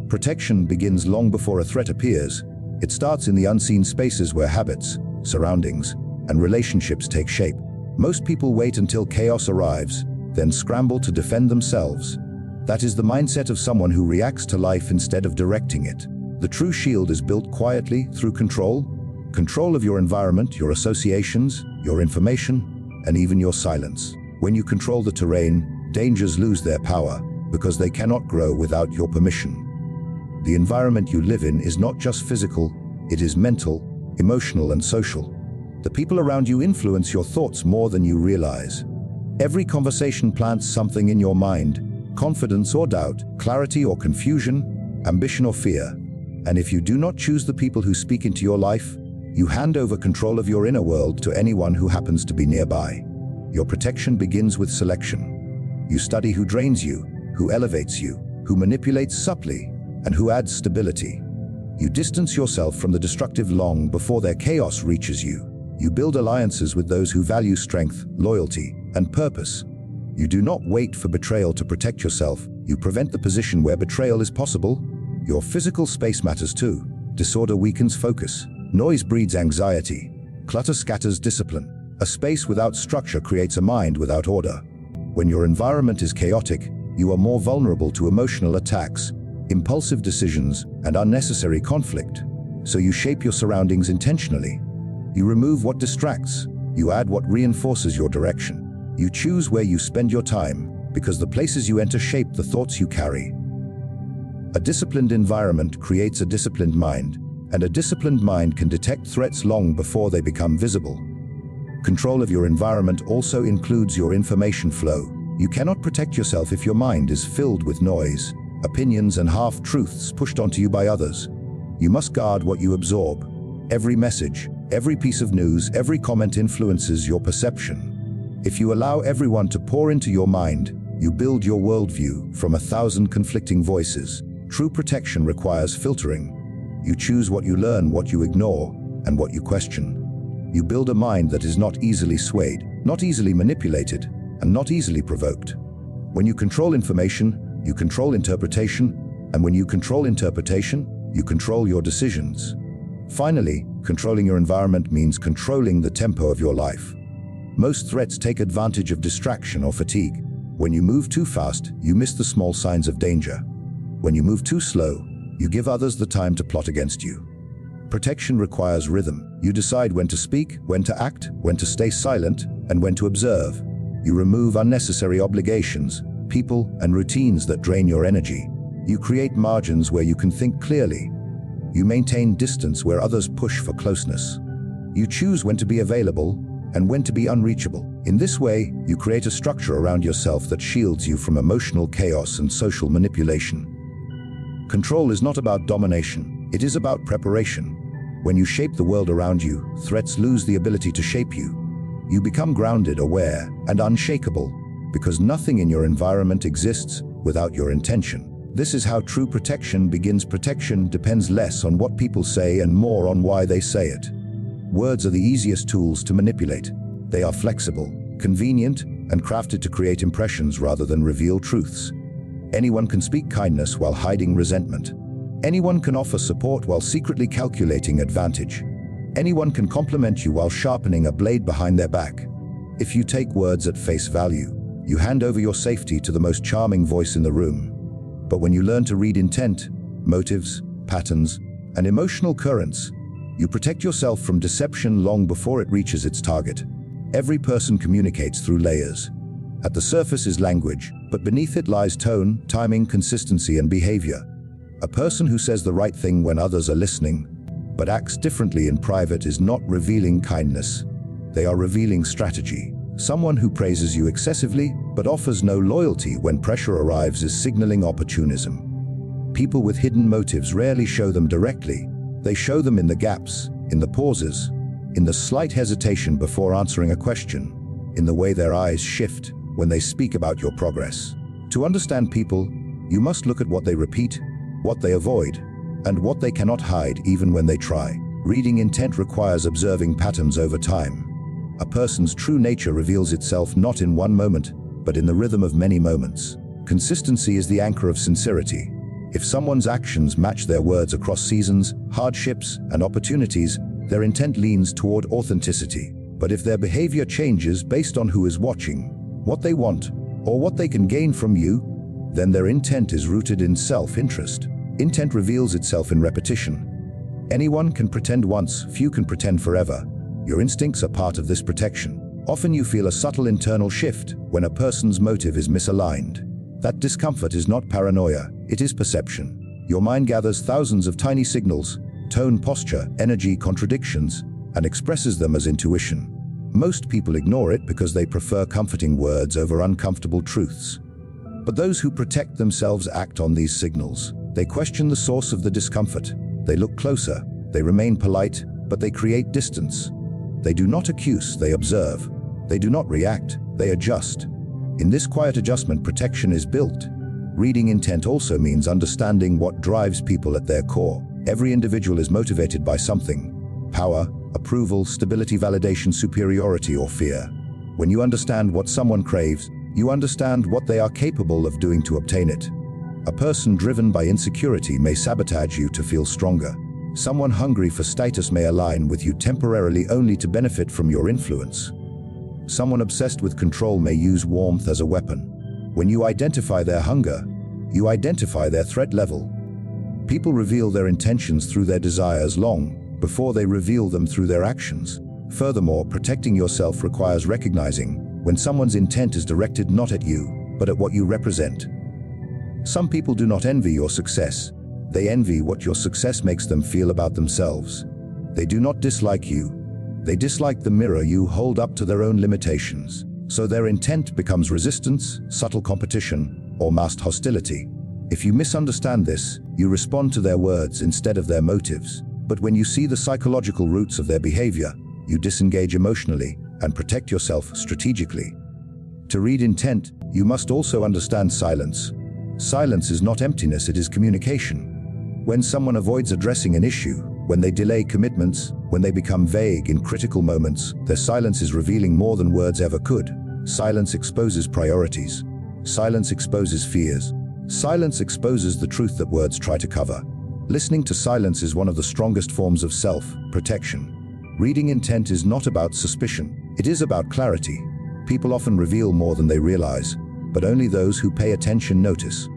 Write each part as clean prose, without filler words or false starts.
Protection begins long before a threat appears. It starts in the unseen spaces where habits, surroundings, and relationships take shape. Most people wait until chaos arrives, then scramble to defend themselves. That is the mindset of someone who reacts to life instead of directing it. The true shield is built quietly through control. Control of your environment, your associations, your information, and even your silence. When you control the terrain, dangers lose their power because they cannot grow without your permission. The environment you live in is not just physical, it is mental, emotional, and social. The people around you influence your thoughts more than you realize. Every conversation plants something in your mind, confidence or doubt, clarity or confusion, ambition or fear. And if you do not choose the people who speak into your life, you hand over control of your inner world to anyone who happens to be nearby. Your protection begins with selection. You study who drains you, who elevates you, who manipulates subtly, and who adds stability. You distance yourself from the destructive long before their chaos reaches you. You build alliances with those who value strength, loyalty, and purpose. You do not wait for betrayal to protect yourself. You prevent the position where betrayal is possible. Your physical space matters too. Disorder weakens focus. Noise breeds anxiety. Clutter scatters discipline. A space without structure creates a mind without order. When your environment is chaotic, you are more vulnerable to emotional attacks, impulsive decisions, and unnecessary conflict. So you shape your surroundings intentionally. You remove what distracts. You add what reinforces your direction. You choose where you spend your time, because the places you enter shape the thoughts you carry. A disciplined environment creates a disciplined mind, and a disciplined mind can detect threats long before they become visible. Control of your environment also includes your information flow. You cannot protect yourself if your mind is filled with noise, opinions, and half-truths pushed onto you by others. You must guard what you absorb. Every message, every piece of news, every comment influences your perception. If you allow everyone to pour into your mind, you build your worldview from 1,000 conflicting voices. True protection requires filtering. You choose what you learn, what you ignore, and what you question. You build a mind that is not easily swayed, not easily manipulated, and not easily provoked. When you control information, you control interpretation, and when you control interpretation, you control your decisions. Finally, controlling your environment means controlling the tempo of your life. Most threats take advantage of distraction or fatigue. When you move too fast, you miss the small signs of danger. When you move too slow, you give others the time to plot against you. Protection requires rhythm. You decide when to speak, when to act, when to stay silent, and when to observe. You remove unnecessary obligations, people, and routines that drain your energy. You create margins where you can think clearly. You maintain distance where others push for closeness. You choose when to be available and when to be unreachable. In this way, you create a structure around yourself that shields you from emotional chaos and social manipulation. Control is not about domination, it is about preparation. When you shape the world around you, threats lose the ability to shape you. You become grounded, aware, and unshakable, because nothing in your environment exists without your intention. This is how true protection begins. Protection depends less on what people say and more on why they say it. Words are the easiest tools to manipulate. They are flexible, convenient, and crafted to create impressions rather than reveal truths. Anyone can speak kindness while hiding resentment. Anyone can offer support while secretly calculating advantage. Anyone can compliment you while sharpening a blade behind their back. If you take words at face value, you hand over your safety to the most charming voice in the room. But when you learn to read intent, motives, patterns, and emotional currents, you protect yourself from deception long before it reaches its target. Every person communicates through layers. At the surface is language, but beneath it lies tone, timing, consistency, and behavior. A person who says the right thing when others are listening, but acts differently in private, is not revealing kindness. They are revealing strategy. Someone who praises you excessively, but offers no loyalty when pressure arrives, is signaling opportunism. People with hidden motives rarely show them directly. They show them in the gaps, in the pauses, in the slight hesitation before answering a question, in the way their eyes shift when they speak about your progress. To understand people, you must look at what they repeat, what they avoid, and what they cannot hide even when they try. Reading intent requires observing patterns over time. A person's true nature reveals itself not in one moment, but in the rhythm of many moments. Consistency is the anchor of sincerity. If someone's actions match their words across seasons, hardships, and opportunities, their intent leans toward authenticity. But if their behavior changes based on who is watching, what they want, or what they can gain from you, then their intent is rooted in self-interest. Intent reveals itself in repetition. Anyone can pretend once, few can pretend forever. Your instincts are part of this protection. Often you feel a subtle internal shift when a person's motive is misaligned. That discomfort is not paranoia, it is perception. Your mind gathers thousands of tiny signals, tone, posture, energy, contradictions, and expresses them as intuition. Most people ignore it because they prefer comforting words over uncomfortable truths. But those who protect themselves act on these signals. They question the source of the discomfort. They look closer. They remain polite, but they create distance. They do not accuse, they observe. They do not react, they adjust. In this quiet adjustment, protection is built. Reading intent also means understanding what drives people at their core. Every individual is motivated by something: power, approval, stability, validation, superiority, or fear. When you understand what someone craves, you understand what they are capable of doing to obtain it. A person driven by insecurity may sabotage you to feel stronger. Someone hungry for status may align with you temporarily only to benefit from your influence. Someone obsessed with control may use warmth as a weapon. When you identify their hunger, you identify their threat level. People reveal their intentions through their desires long before they reveal them through their actions. Furthermore, protecting yourself requires recognizing when someone's intent is directed not at you, but at what you represent. Some people do not envy your success. They envy what your success makes them feel about themselves. They do not dislike you. They dislike the mirror you hold up to their own limitations. So their intent becomes resistance, subtle competition, or masked hostility. If you misunderstand this, you respond to their words instead of their motives. But when you see the psychological roots of their behavior, you disengage emotionally and protect yourself strategically. To read intent, you must also understand silence. Silence is not emptiness, it is communication. When someone avoids addressing an issue, when they delay commitments, when they become vague in critical moments, their silence is revealing more than words ever could. Silence exposes priorities. Silence exposes fears. Silence exposes the truth that words try to cover. Listening to silence is one of the strongest forms of self-protection. Reading intent is not about suspicion. It is about clarity. People often reveal more than they realize, but only those who pay attention notice.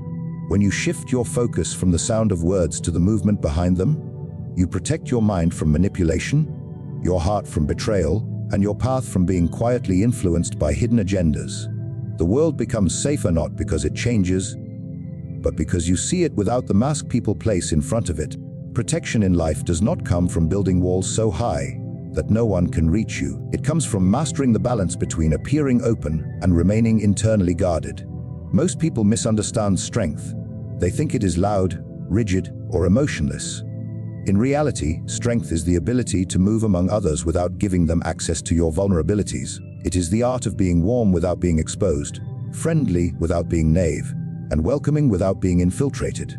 When you shift your focus from the sound of words to the movement behind them, you protect your mind from manipulation, your heart from betrayal, and your path from being quietly influenced by hidden agendas. The world becomes safer not because it changes, but because you see it without the mask people place in front of it. Protection in life does not come from building walls so high that no one can reach you. It comes from mastering the balance between appearing open and remaining internally guarded. Most people misunderstand strength. They think it is loud, rigid, or emotionless. In reality, strength is the ability to move among others without giving them access to your vulnerabilities. It is the art of being warm without being exposed, friendly without being naive, and welcoming without being infiltrated.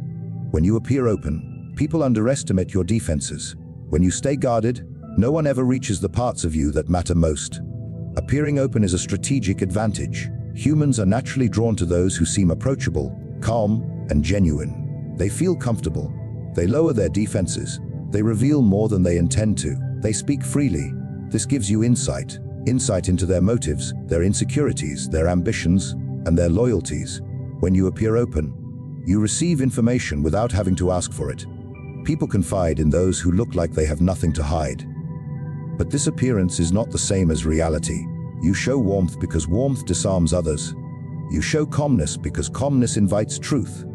When you appear open, people underestimate your defenses. When you stay guarded, no one ever reaches the parts of you that matter most. Appearing open is a strategic advantage. Humans are naturally drawn to those who seem approachable, calm, and genuine. They feel comfortable. They lower their defenses. They reveal more than they intend to. They speak freely. This gives you insight into their motives, their insecurities, their ambitions, and their loyalties. When you appear open, you receive information without having to ask for it. People confide in those who look like they have nothing to hide. But this appearance is not the same as reality. You show warmth because warmth disarms others. You show calmness because calmness invites truth.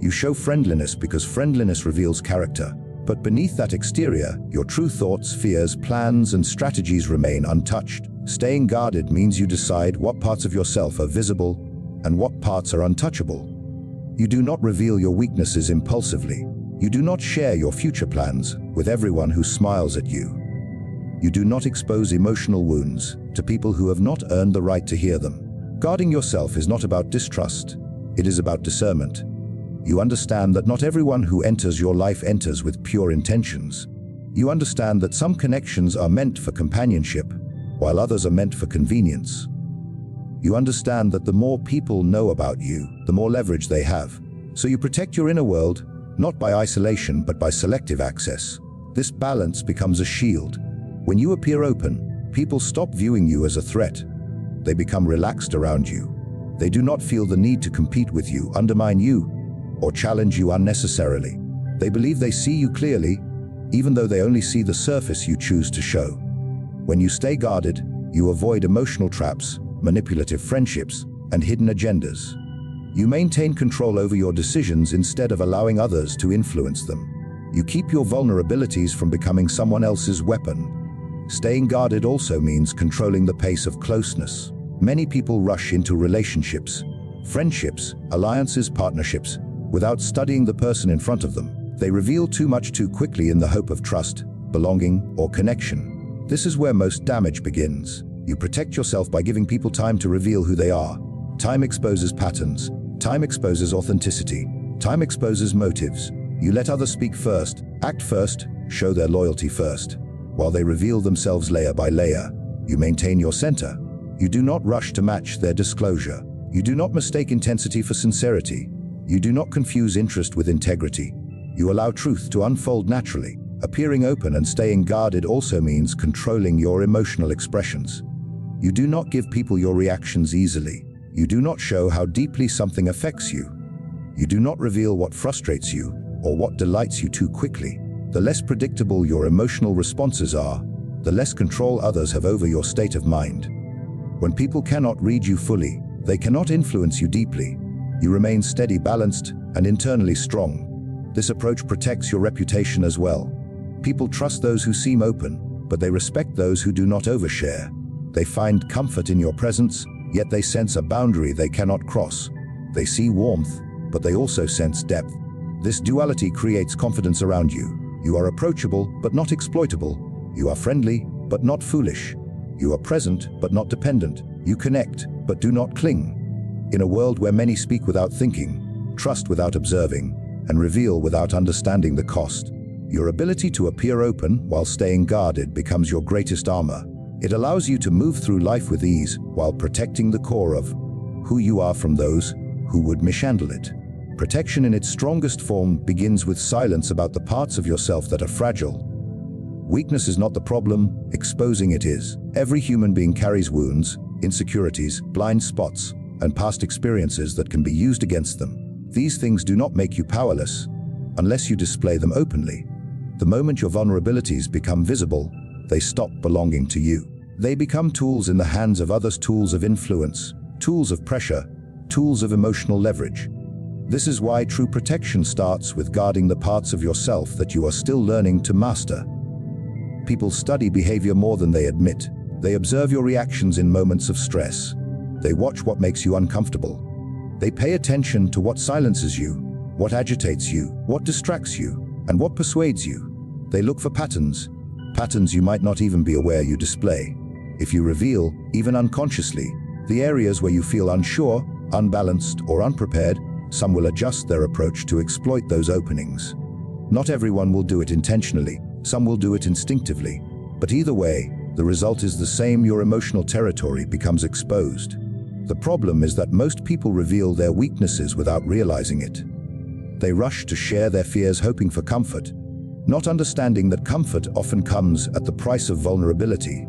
You show friendliness because friendliness reveals character. But beneath that exterior, your true thoughts, fears, plans, and strategies remain untouched. Staying guarded means you decide what parts of yourself are visible and what parts are untouchable. You do not reveal your weaknesses impulsively. You do not share your future plans with everyone who smiles at you. You do not expose emotional wounds to people who have not earned the right to hear them. Guarding yourself is not about distrust. It is about discernment. You understand that not everyone who enters your life enters with pure intentions. You understand that some connections are meant for companionship, while others are meant for convenience. You understand that the more people know about you, the more leverage they have. So you protect your inner world, not by isolation but by selective access. This balance becomes a shield. When you appear open, people stop viewing you as a threat. They become relaxed around you. They do not feel the need to compete with you, undermine you, or challenge you unnecessarily. They believe they see you clearly, even though they only see the surface you choose to show. When you stay guarded, you avoid emotional traps, manipulative friendships, and hidden agendas. You maintain control over your decisions instead of allowing others to influence them. You keep your vulnerabilities from becoming someone else's weapon. Staying guarded also means controlling the pace of closeness. Many people rush into relationships, friendships, alliances, partnerships, without studying the person in front of them. They reveal too much too quickly in the hope of trust, belonging, or connection. This is where most damage begins. You protect yourself by giving people time to reveal who they are. Time exposes patterns. Time exposes authenticity. Time exposes motives. You let others speak first, act first, show their loyalty first. While they reveal themselves layer by layer, you maintain your center. You do not rush to match their disclosure. You do not mistake intensity for sincerity. You do not confuse interest with integrity. You allow truth to unfold naturally. Appearing open and staying guarded also means controlling your emotional expressions. You do not give people your reactions easily. You do not show how deeply something affects you. You do not reveal what frustrates you or what delights you too quickly. The less predictable your emotional responses are, the less control others have over your state of mind. When people cannot read you fully, they cannot influence you deeply. You remain steady, balanced, and internally strong. This approach protects your reputation as well. People trust those who seem open, but they respect those who do not overshare. They find comfort in your presence, yet they sense a boundary they cannot cross. They see warmth, but they also sense depth. This duality creates confidence around you. You are approachable, but not exploitable. You are friendly, but not foolish. You are present, but not dependent. You connect, but do not cling. In a world where many speak without thinking, trust without observing, and reveal without understanding the cost, your ability to appear open while staying guarded becomes your greatest armor. It allows you to move through life with ease while protecting the core of who you are from those who would mishandle it. Protection in its strongest form begins with silence about the parts of yourself that are fragile. Weakness is not the problem, exposing it is. Every human being carries wounds, insecurities, blind spots, and past experiences that can be used against them. These things do not make you powerless unless you display them openly. The moment your vulnerabilities become visible, they stop belonging to you. They become tools in the hands of others, tools of influence, tools of pressure, tools of emotional leverage. This is why true protection starts with guarding the parts of yourself that you are still learning to master. People study behavior more than they admit. They observe your reactions in moments of stress. They watch what makes you uncomfortable. They pay attention to what silences you, what agitates you, what distracts you, and what persuades you. They look for patterns you might not even be aware you display. If you reveal, even unconsciously, the areas where you feel unsure, unbalanced, or unprepared, some will adjust their approach to exploit those openings. Not everyone will do it intentionally. Some will do it instinctively. But either way, the result is the same: your emotional territory becomes exposed. The problem is that most people reveal their weaknesses without realizing it. They rush to share their fears hoping for comfort, not understanding that comfort often comes at the price of vulnerability.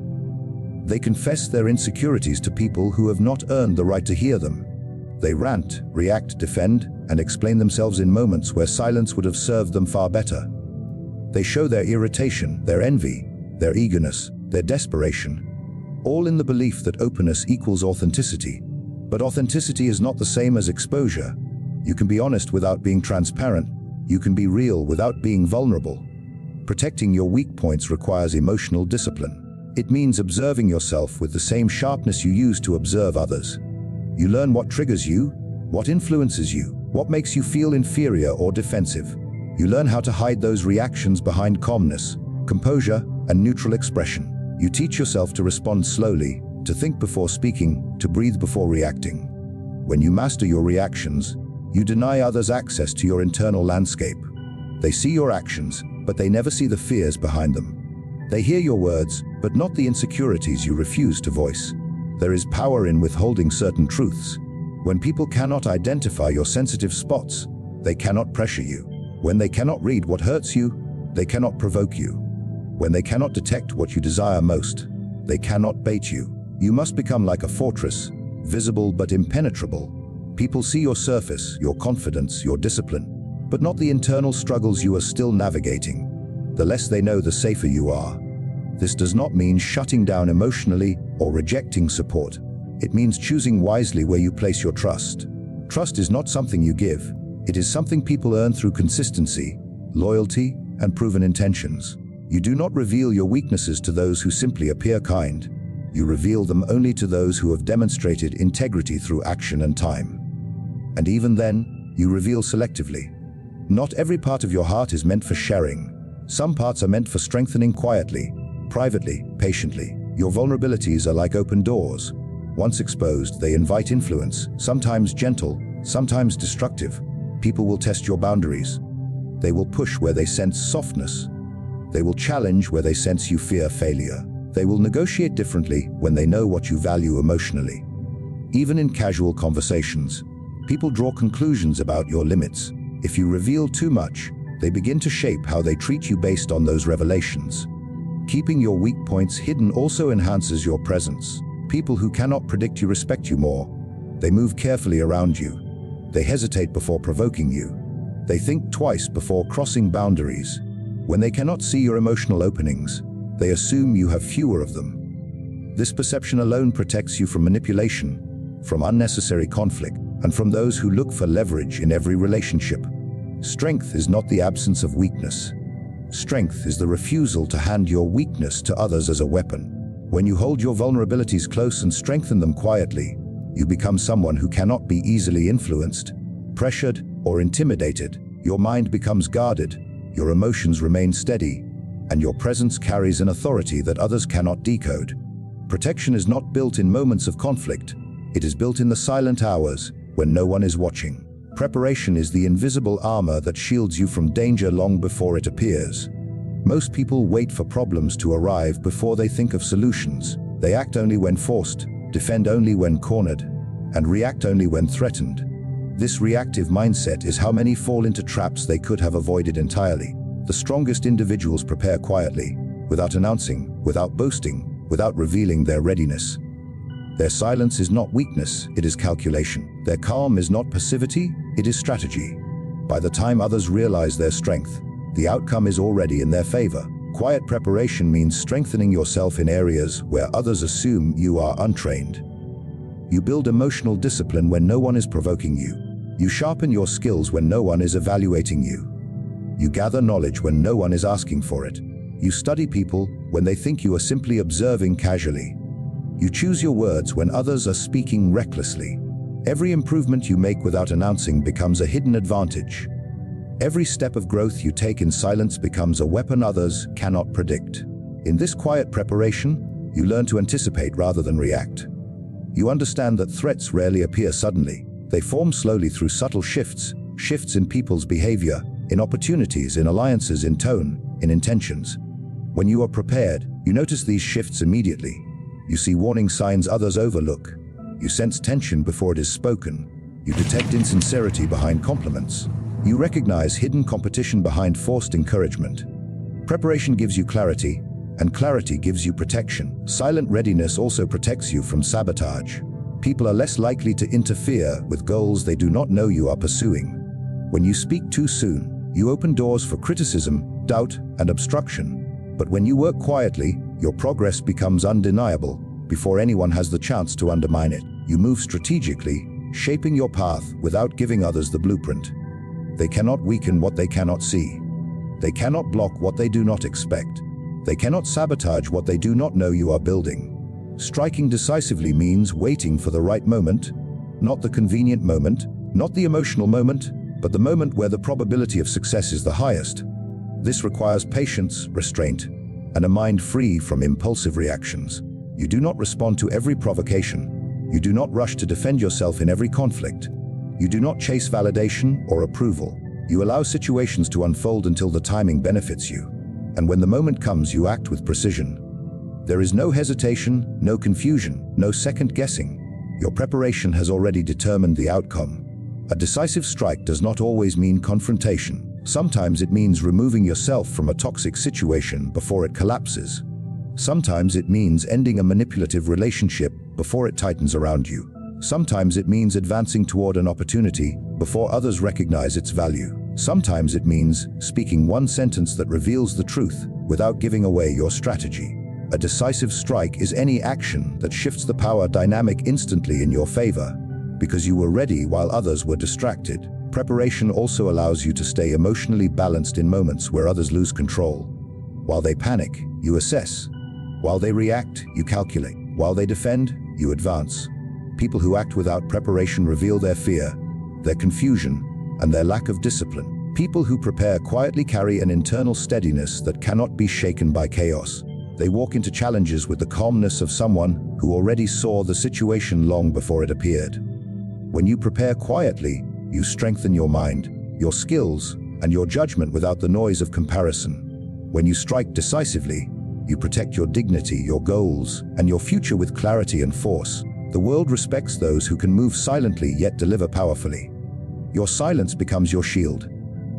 They confess their insecurities to people who have not earned the right to hear them. They rant, react, defend, and explain themselves in moments where silence would have served them far better. They show their irritation, their envy, their eagerness, their desperation, all in the belief that openness equals authenticity. But authenticity is not the same as exposure. You can be honest without being transparent. You can be real without being vulnerable. Protecting your weak points requires emotional discipline. It means observing yourself with the same sharpness you use to observe others. You learn what triggers you, what influences you, what makes you feel inferior or defensive. You learn how to hide those reactions behind calmness, composure, and neutral expression. You teach yourself to respond slowly, to think before speaking, to breathe before reacting. When you master your reactions, you deny others access to your internal landscape. They see your actions, but they never see the fears behind them. They hear your words, but not the insecurities you refuse to voice. There is power in withholding certain truths. When people cannot identify your sensitive spots, they cannot pressure you. When they cannot read what hurts you, they cannot provoke you. When they cannot detect what you desire most, they cannot bait you. You must become like a fortress, visible but impenetrable. People see your surface, your confidence, your discipline, but not the internal struggles you are still navigating. The less they know, the safer you are. This does not mean shutting down emotionally or rejecting support. It means choosing wisely where you place your trust. Trust is not something you give. It is something people earn through consistency, loyalty, and proven intentions. You do not reveal your weaknesses to those who simply appear kind. You reveal them only to those who have demonstrated integrity through action and time. And even then, you reveal selectively. Not every part of your heart is meant for sharing. Some parts are meant for strengthening quietly, privately, patiently. Your vulnerabilities are like open doors. Once exposed, they invite influence, sometimes gentle, sometimes destructive. People will test your boundaries. They will push where they sense softness. They will challenge where they sense you fear failure. They will negotiate differently when they know what you value emotionally. Even in casual conversations, people draw conclusions about your limits. If you reveal too much, they begin to shape how they treat you based on those revelations. Keeping your weak points hidden also enhances your presence. People who cannot predict you respect you more. They move carefully around you. They hesitate before provoking you. They think twice before crossing boundaries. When they cannot see your emotional openings, they assume you have fewer of them. This perception alone protects you from manipulation, from unnecessary conflict, and from those who look for leverage in every relationship. Strength is not the absence of weakness. Strength is the refusal to hand your weakness to others as a weapon. When you hold your vulnerabilities close and strengthen them quietly, you become someone who cannot be easily influenced, pressured, or intimidated. Your mind becomes guarded, your emotions remain steady, and your presence carries an authority that others cannot decode. Protection is not built in moments of conflict. It is built in the silent hours when no one is watching. Preparation is the invisible armor that shields you from danger long before it appears. Most people wait for problems to arrive before they think of solutions. They act only when forced, defend only when cornered, and react only when threatened. This reactive mindset is how many fall into traps they could have avoided entirely. The strongest individuals prepare quietly, without announcing, without boasting, without revealing their readiness. Their silence is not weakness, it is calculation. Their calm is not passivity, it is strategy. By the time others realize their strength, the outcome is already in their favor. Quiet preparation means strengthening yourself in areas where others assume you are untrained. You build emotional discipline when no one is provoking you. You sharpen your skills when no one is evaluating you. You gather knowledge when no one is asking for it. You study people when they think you are simply observing casually. You choose your words when others are speaking recklessly. Every improvement you make without announcing becomes a hidden advantage. Every step of growth you take in silence becomes a weapon others cannot predict. In this quiet preparation, you learn to anticipate rather than react. You understand that threats rarely appear suddenly. They form slowly through subtle shifts in people's behavior, in opportunities, in alliances, in tone, in intentions. When you are prepared, you notice these shifts immediately. You see warning signs others overlook. You sense tension before it is spoken. You detect insincerity behind compliments. You recognize hidden competition behind forced encouragement. Preparation gives you clarity, and clarity gives you protection. Silent readiness also protects you from sabotage. People are less likely to interfere with goals they do not know you are pursuing. When you speak too soon, you open doors for criticism, doubt, and obstruction. But when you work quietly, your progress becomes undeniable before anyone has the chance to undermine it. You move strategically, shaping your path without giving others the blueprint. They cannot weaken what they cannot see. They cannot block what they do not expect. They cannot sabotage what they do not know you are building. Striking decisively means waiting for the right moment, not the convenient moment, not the emotional moment, but the moment where the probability of success is the highest. This requires patience, restraint, and a mind free from impulsive reactions. You do not respond to every provocation. You do not rush to defend yourself in every conflict. You do not chase validation or approval. You allow situations to unfold until the timing benefits you. And when the moment comes, you act with precision. There is no hesitation, no confusion, no second guessing. Your preparation has already determined the outcome. A decisive strike does not always mean confrontation. Sometimes it means removing yourself from a toxic situation before it collapses. Sometimes it means ending a manipulative relationship before it tightens around you. Sometimes it means advancing toward an opportunity before others recognize its value. Sometimes it means speaking one sentence that reveals the truth without giving away your strategy. A decisive strike is any action that shifts the power dynamic instantly in your favor, because you were ready while others were distracted. Preparation also allows you to stay emotionally balanced in moments where others lose control. While they panic, you assess. While they react, you calculate. While they defend, you advance. People who act without preparation reveal their fear, their confusion, and their lack of discipline. People who prepare quietly carry an internal steadiness that cannot be shaken by chaos. They walk into challenges with the calmness of someone who already saw the situation long before it appeared. When you prepare quietly, you strengthen your mind, your skills, and your judgment without the noise of comparison. When you strike decisively, you protect your dignity, your goals, and your future with clarity and force. The world respects those who can move silently yet deliver powerfully. Your silence becomes your shield.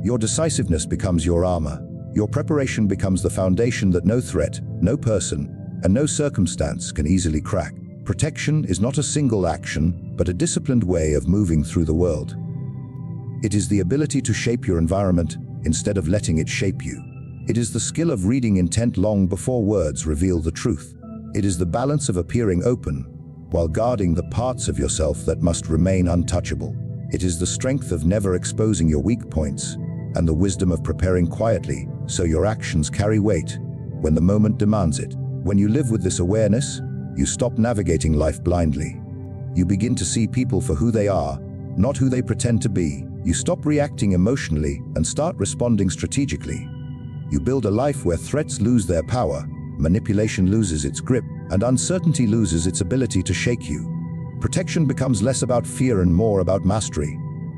Your decisiveness becomes your armor. Your preparation becomes the foundation that no threat, no person, and no circumstance can easily crack. Protection is not a single action, but a disciplined way of moving through the world. It is the ability to shape your environment instead of letting it shape you. It is the skill of reading intent long before words reveal the truth. It is the balance of appearing open while guarding the parts of yourself that must remain untouchable. It is the strength of never exposing your weak points and the wisdom of preparing quietly so your actions carry weight when the moment demands it. When you live with this awareness, you stop navigating life blindly. You begin to see people for who they are, not who they pretend to be. You stop reacting emotionally and start responding strategically. You build a life where threats lose their power, manipulation loses its grip, and uncertainty loses its ability to shake you. Protection becomes less about fear and more about mastery.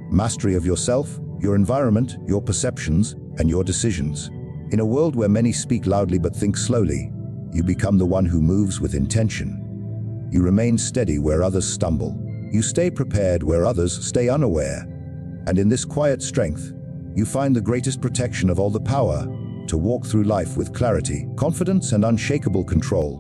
Mastery of yourself, your environment, your perceptions, and your decisions. In a world where many speak loudly but think slowly, you become the one who moves with intention. You remain steady where others stumble. You stay prepared where others stay unaware. And in this quiet strength, you find the greatest protection of all, the power to walk through life with clarity, confidence, and unshakable control.